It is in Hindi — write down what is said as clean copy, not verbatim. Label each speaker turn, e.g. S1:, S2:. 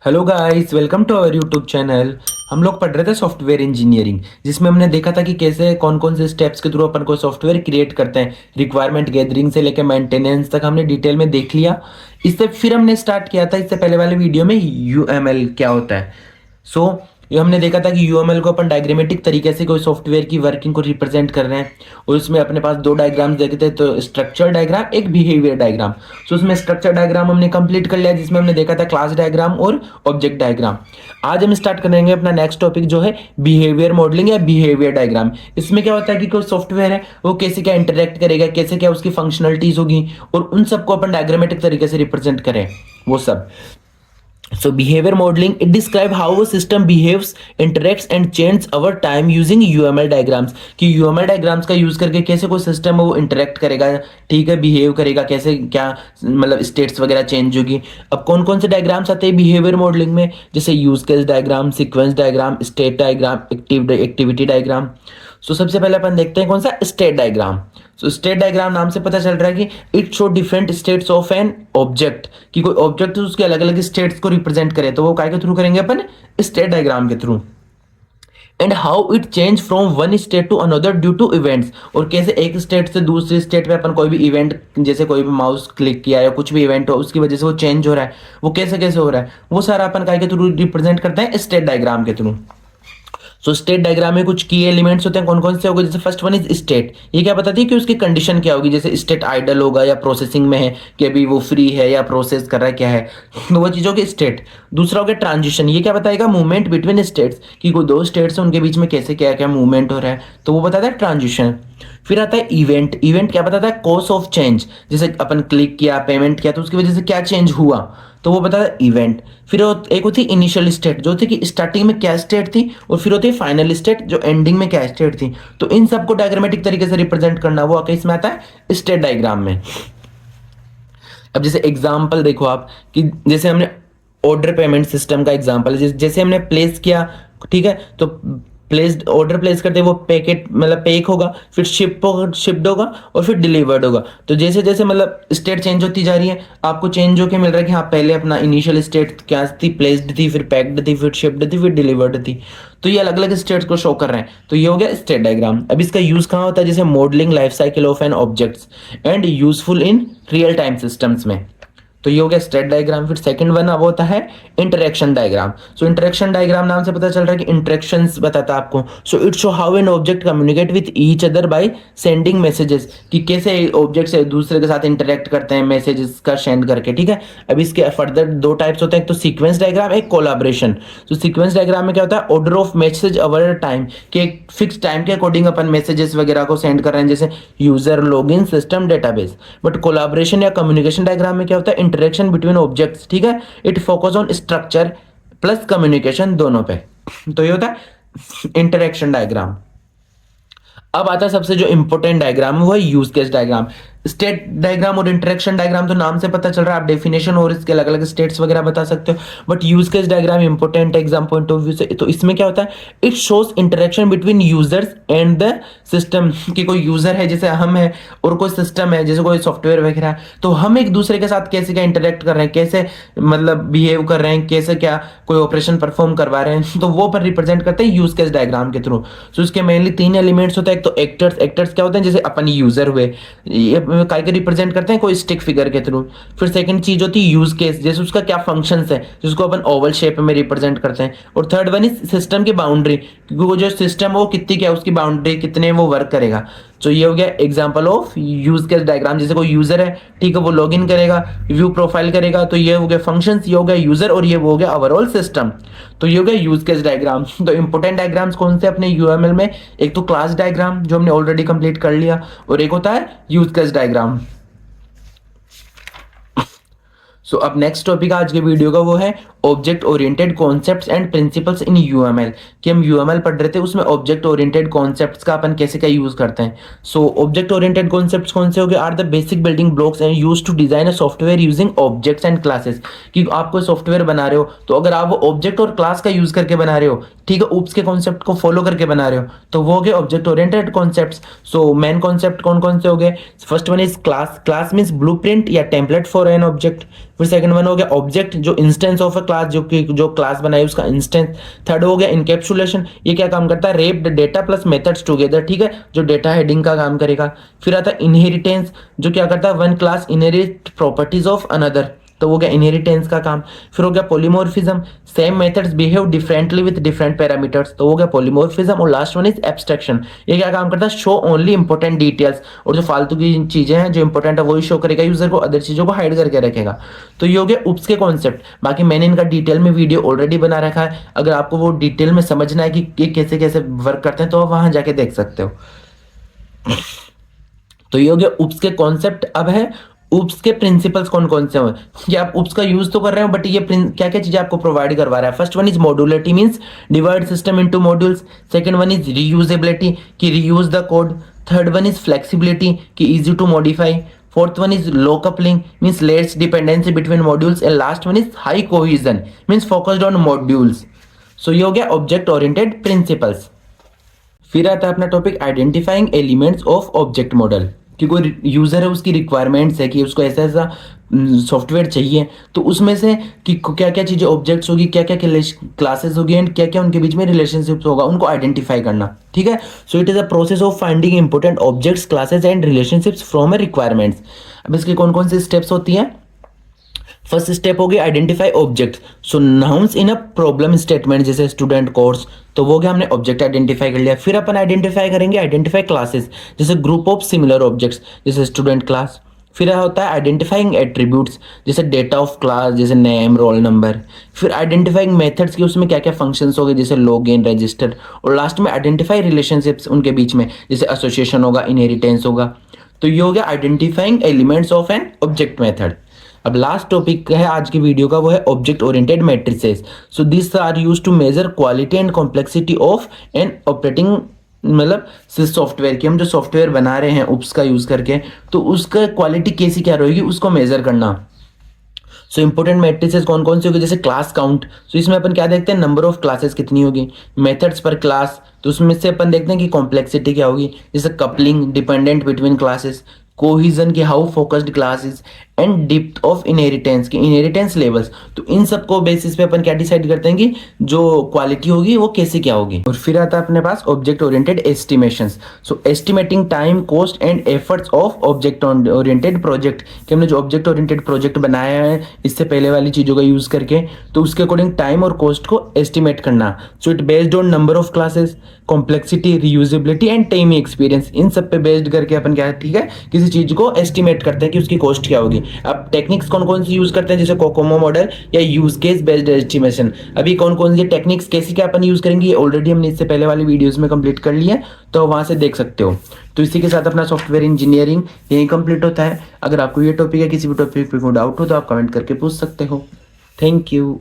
S1: Hello guys, welcome to our YouTube channel. हम लोग पढ़ रहे थे सॉफ्टवेयर इंजीनियरिंग, जिसमें हमने देखा था कि कैसे कौन कौन से स्टेप्स के थ्रू अपन को सॉफ्टवेयर क्रिएट करते हैं। रिक्वायरमेंट गैदरिंग से लेकर मेंटेनेंस तक हमने डिटेल में देख लिया। इससे फिर हमने स्टार्ट किया था इससे पहले वाले वीडियो में यूएमएल क्या होता है। सो ये हमने देखा था कि यूएमएल को अपन डायग्रामेटिक तरीके से कोई सॉफ्टवेयर की वर्किंग को रिप्रेजेंट कर रहे हैं, और उसमें अपने पास दो डायग्राम्स देखे थे, तो स्ट्रक्चर डायग्राम, एक बिहेवियर डायग्राम। सो उसमें स्ट्रक्चर डायग्राम हमने कंप्लीट कर लिया, जिसमें हमने देखा था क्लास डायग्राम और ऑब्जेक्ट डायग्राम। आज हम स्टार्ट करेंगे अपना नेक्स्ट टॉपिक, जो है बिहेवियर मॉडलिंग या बिहेवियर डायग्राम। इसमें क्या होता है कि कोई सॉफ्टवेयर है वो कैसे क्या इंटरेक्ट करेगा, कैसे क्या उसकी फंक्शनलिटीज होगी, और उन सबको अपन डायग्रामेटिक तरीके से रिप्रेजेंट करें, वो सब। So behavior modeling, it describe how a system behaves, interacts and changes over time using UML diagrams। कि UML diagrams का यूज करके कैसे कोई सिस्टम है वो इंटरेक्ट करेगा, ठीक है, बिहेव करेगा, कैसे क्या मतलब स्टेट्स वगैरह चेंज होगी। अब कौन कौन से डायग्राम्स आते हैं बिहेवियर मॉडलिंग में, जैसे use case diagram, sequence diagram, state diagram, activity diagram. So सबसे पहले अपन देखते हैं कौन सा, state diagram. So state diagram नाम से पता चल रहा है कि it show different states of an object, कि कोई ऑब्जेक्ट उसके अलग अलग स्टेट्स को रिप्रेजेंट करे, तो वो काय के थ्रू करेंगे अपन, स्टेट डायग्राम के through. And how it change from one state to another due to events, और कैसे एक स्टेट से दूसरी स्टेट में अपन कोई भी इवेंट, जैसे कोई भी माउस क्लिक किया या कुछ भी इवेंट हो, उसकी वजह से वो चेंज हो रहा है, वो कैसे कैसे हो रहा है, वो सारा अपन काय के थ्रू रिप्रेजेंट करते हैं, स्टेट डायग्राम के थ्रू। सो स्टेट डायग्राम में कुछ की एलिमेंट्स होते हैं, कौन कौन से होंगे, जैसे फर्स्ट वन इज स्टेट। ये क्या बताती है कि उसकी कंडीशन क्या होगी, जैसे स्टेट आइडल होगा या प्रोसेसिंग में है, कि अभी वो फ्री है या प्रोसेस कर रहा है, क्या है, तो वो चीज़ों की स्टेट। दूसरा हो गया ट्रांजिशन। ये क्या बताएगा, मूवमेंट बिटवीन स्टेट्स, कि कोई दो स्टेट्स हैं उनके बीच में कैसे क्या क्या मूवमेंट हो रहा है, तो वो बताता है ट्रांजिशन। फिर आता है इवेंट। इवेंट क्या बताता है, कॉज ऑफ चेंज, जैसे अपन क्लिक किया, पेमेंट किया, तो उसकी वजह से क्या चेंज हुआ, तो वो बताता है इवेंट। फिर एक होती है इनिशियल स्टेट, जो थी कि स्टार्टिंग में क्या स्टेट थी, और फिर होती है फाइनल स्टेट, जो एंडिंग में क्या स्टेट थी। तो इन सबको डायग्रामेटिक तरीके से रिप्रेजेंट करना, वो आके इसमें आता है स्टेट डायग्राम में। अब जैसे एग्जांपल देखो आप, कि जैसे हमने ऑर्डर पेमेंट सिस्टम का एग्जांपल, जैसे हमने प्लेस किया, ठीक है, तो प्लेस्ड ऑर्डर प्लेस करते वो पैकेट मतलब पैक होगा, फिर शिप्ड होगा, और फिर डिलीवर्ड होगा। तो जैसे जैसे मतलब स्टेट चेंज होती जा रही है, आपको चेंज होके मिल रहा है कि हाँ पहले अपना इनिशियल स्टेट क्या थी, प्लेस्ड थी, फिर पैक्ड थी, फिर शिप्ड थी, फिर डिलीवर्ड थी। तो ये अलग अलग स्टेट्स को शो कर रहे हैं, तो ये हो गया स्टेट डायग्राम। अब इसका यूज कहाँ होता है, जैसे modelling life cycle of an objects and useful in real time systems में। तो ये हो गया स्टेट डायग्राम। फिर सेकंड वन अब होता है interaction diagram. So interaction diagram नाम से पता चल रहा है कि इंटरेक्शंस बताता है आपको। So it show how an object communicate with each other by sending messages, कि कैसे ऑब्जेक्ट से दूसरे के साथ इंटरेक्ट करते हैं मैसेजेस का सेंड करके, ठीक है। अब इसके फर्दर दो टाइप्स होते हैं, एक तो सीक्वेंस डायग्राम, एक कोलाब्रेशन। तो सीक्वेंस डायग्राम में क्या होता है, order of message over time, कि एक फिक्स टाइम के अकॉर्डिंग अपन मैसेजेस वगैरह को सेंड कर रहे हैं, जैसे user login system database. But collaboration या कम्युनिकेशन डायग्राम में क्या होता है, इंटरेक्शन बिटवीन ऑब्जेक्ट्स, ठीक है। It focus on structure plus communication दोनों पे। तो ये होता है इंटरेक्शन डायग्राम। अब आता है सबसे जो इंपॉर्टेंट डायग्राम, वो है use case diagram. State diagram और इंटरेक्शन डायग्राम तो नाम से पता चल रहा है, आप डेफिनेशन और इसके अलग अलग स्टेट्स वगैरह बता सकते हो, but use case diagram important exam point of view से। तो इसमें क्या होता है, it shows interaction between users and the system, कि कोई यूजर है जैसे हम है, और कोई सिस्टम है जैसे कोई सॉफ्टवेयर वगैरह है, तो हम एक दूसरे के साथ कैसे क्या इंटरेक्ट कर रहे हैं, कैसे मतलब बिहेव कर रहे हैं, कैसे क्या कोई ऑपरेशन परफॉर्म करवा रहे हैं, तो वो पर रिप्रेजेंट करते हैं यूज केस डायग्राम के थ्रू। सो इसके मेनली तीन एलिमेंट्स होते हैं, एक तो एक्टर्स। एक्टर्स क्या होते हैं, जैसे अपन यूजर हुए, ये काय के रिप्रेजेंट करते हैं, कोई स्टिक फिगर के थ्रू। फिर सेकंड चीज होती है यूज केस, जैसे उसका क्या फंक्शंस है, जिसको अपन ओवल शेप में रिप्रेजेंट करते हैं। और थर्ड वन इज सिस्टम की बाउंड्री, क्योंकि वो जो सिस्टम है वो कितनी क्या उसकी बाउंड्री कितने वो वर्क करेगा। तो ये हो गया example of use case diagram. जैसे कोई यूजर है, ठीक है, वो लॉग इन करेगा, व्यू प्रोफाइल करेगा, तो ये हो गया फंक्शंस, ये हो गया यूजर, और ये हो गया ओवरऑल सिस्टम। तो ये हो गया यूज केस डायग्राम। तो इंपॉर्टेंट डायग्राम्स कौन से अपने यूएमएल में, एक तो क्लास डायग्राम जो हमने ऑलरेडी कंप्लीट कर लिया, और एक होता है यूज केस डायग्राम। सो अब नेक्स्ट टॉपिक आज के वीडियो का वो है object oriented concepts and principles in UML. कि हम यूएमएल पढ़ रहे थे, उसमें ऑब्जेक्ट ओरिएंटेड कॉन्सेप्ट्स का अपन कैसे क्या यूज करते हैं। सो ऑब्जेक्ट ओरिएंटेड कॉन्सेप्ट्स कौन से हो गए, are the basic building blocks and use to design a software using objects and classes. कि आप कोई सॉफ्टवेयर बना रहे हो, तो अगर आप वो ऑब्जेक्ट और क्लास का यूज करके बना रहे हो, ठीक है, ऊप्स के कॉन्सेप्ट को फॉलो करके बना रहे हो, तो वो हो गए object oriented concepts. So main concept कौन कौन से हो गए, first one is class. Class means blueprint या टेम्पलेट फॉर एन ऑब्जेक्ट। फिर सेकंड वन हो गया ऑब्जेक्ट, जो इंस्टेंस ऑफ अ क्लास, जो क्लास बनाई उसका इंस्टेंस। थर्ड हो गया इनकैप्सुलेशन, ये क्या काम करता है, raped data plus methods together, ठीक है, जो डेटा हेडिंग का काम करेगा। फिर आता है इनहेरिटेंस, जो क्या करता है, one class inherit properties of another, तो वो गया इनहेरिटेंस का काम। फिर हो गया polymorphism, same methods behave differently with different parameters, तो हो गया पॉलीमॉर्फिज्म। और लास्ट वन इज एब्स्ट्रैक्शन, ये क्या काम करता है, शो ओनली इंपॉर्टेंट डिटेल्स, और जो फालतू की चीजें हैं जो इंपॉर्टेंट है वही शो करेगा यूजर को, अदर चीजों को हाइड करके रखेगा। तो ये हो गया उप्स के कॉन्सेप्ट। बाकी मैंने इनका डिटेल में वीडियो ऑलरेडी बना रखा है, अगर आपको वो डिटेल में समझना है कि ये कैसे कैसे वर्क करते हैं तो आप वहां जाके देख सकते हो। तो ये हो गया उप्स के कॉन्सेप्ट। अब है उप्स के प्रिंसिपल्स कौन कौन से हैं, कि आप उप्स का यूज तो कर रहे हो बट ये क्या क्या चीजें आपको प्रोवाइड करवा रहा है। First one is modularity, means divide system into modules. Second one is reusability, कि reuse the code. Third one is flexibility, कि easy to modify. Fourth one is low coupling, means less dependency between modules. And last one is high cohesion, means focused on modules. So ये हो गया ऑब्जेक्ट ओरिएंटेड प्रिंसिपल्स। फिर आता है अपना topic identifying elements of object model, कि कोई यूजर है उसकी रिक्वायरमेंट्स है कि उसको ऐसा ऐसा सॉफ्टवेयर चाहिए, तो उसमें से कि क्या क्या चीजें ऑब्जेक्ट्स होगी, क्या क्या क्लासेस होगी एंड क्या क्या उनके बीच में रिलेशनशिप्स होगा, उनको आइडेंटिफाई करना, ठीक है। So it is a process of finding important objects, classes and relationships from A requirements. अब इसकी कौन कौन सी स्टेप्स होती हैं। फर्स्ट स्टेप होगी identify object, so nouns in a problem statement, जैसे स्टूडेंट, कोर्स, तो वो क्या हमने ऑब्जेक्ट आइडेंटिफाई कर लिया। फिर अपन आइडेंटिफाई करेंगे आइडेंटिफाई क्लासेस, जैसे ग्रुप ऑफ सिमिलर ऑब्जेक्ट्स, जैसे स्टूडेंट क्लास। फिर होता है आइडेंटिफाइंग एट्रीब्यूट्स, जैसे डेटा ऑफ क्लास, जैसे नेम, रोल नंबर। फिर आइडेंटिफाइंग मेथड्स की उसमें क्या क्या फंक्शंस हो गए, जैसे लॉगिन, रजिस्टर। और लास्ट में आइडेंटिफाई रिलेशनशिप्स उनके बीच में, जैसे एसोसिएशन होगा, इनहेरिटेंस होगा। तो ये हो गया identifying elements of an object method. अब लास्ट टॉपिक है आज की वीडियो का, वो है object oriented matrices. So this are used to measure quality and complexity of an operating, मतलब सॉफ्टवेयर की, हम जो सॉफ्टवेयर बना रहे हैं उप्स का यूज करके, तो उसका क्वालिटी कैसी क्या रहेगी उसको मेजर करना। सो इंपॉर्टेंट मैट्रिसेस कौन कौन सी होगी, जैसे क्लास काउंट, तो इसमें अपन क्या देखते हैं, नंबर ऑफ क्लासेस कितनी होगी। मेथड्स पर क्लास, तो उसमें से अपन देखते हैं कि कॉम्प्लेक्सिटी क्या होगी, जैसे coupling, dependent between classes. Cohesion की how focused classes, and depth of inheritance की इनहेरिटेंस लेवल्स। तो इन सब को बेसिस पे अपन क्या डिसाइड करते हैं कि जो क्वालिटी होगी वो कैसे क्या होगी। और फिर आता है अपने पास object oriented estimations. So estimating time, cost and efforts of object oriented project, कि हमने जो ऑब्जेक्ट ओरिएंटेड प्रोजेक्ट बनाया है इससे पहले वाली चीजों का यूज करके, तो उसके अकॉर्डिंग टाइम और कॉस्ट को एस्टिमेट करना। So it based on number of classes, complexity, reusability and time experience, इन सब पे बेस्ड करके अपन क्या है, ठीक है, किसी चीज को एस्टिमेट करते हैं कि उसकी कॉस्ट क्या होगी। अब टेक्निक्स कौन कौन सी यूज करते हैं, जैसे कोकोमो मॉडल या यूज केस बेस्ड एस्टिमेशन। अभी कौन कौन सी टेक्निक्स कैसी क्या अपन यूज करेंगे, ये ऑलरेडी हमने इससे पहले वाली वीडियोस में कंप्लीट कर लिया है, तो वहां से देख सकते हो। तो इसी के साथ अपना सॉफ्टवेयर इंजीनियरिंग यही कंप्लीट होता है। अगर आपको ये टॉपिक है, किसी भी टॉपिक पे कोई डाउट हो तो आप कमेंट करके पूछ सकते हो। Thank you.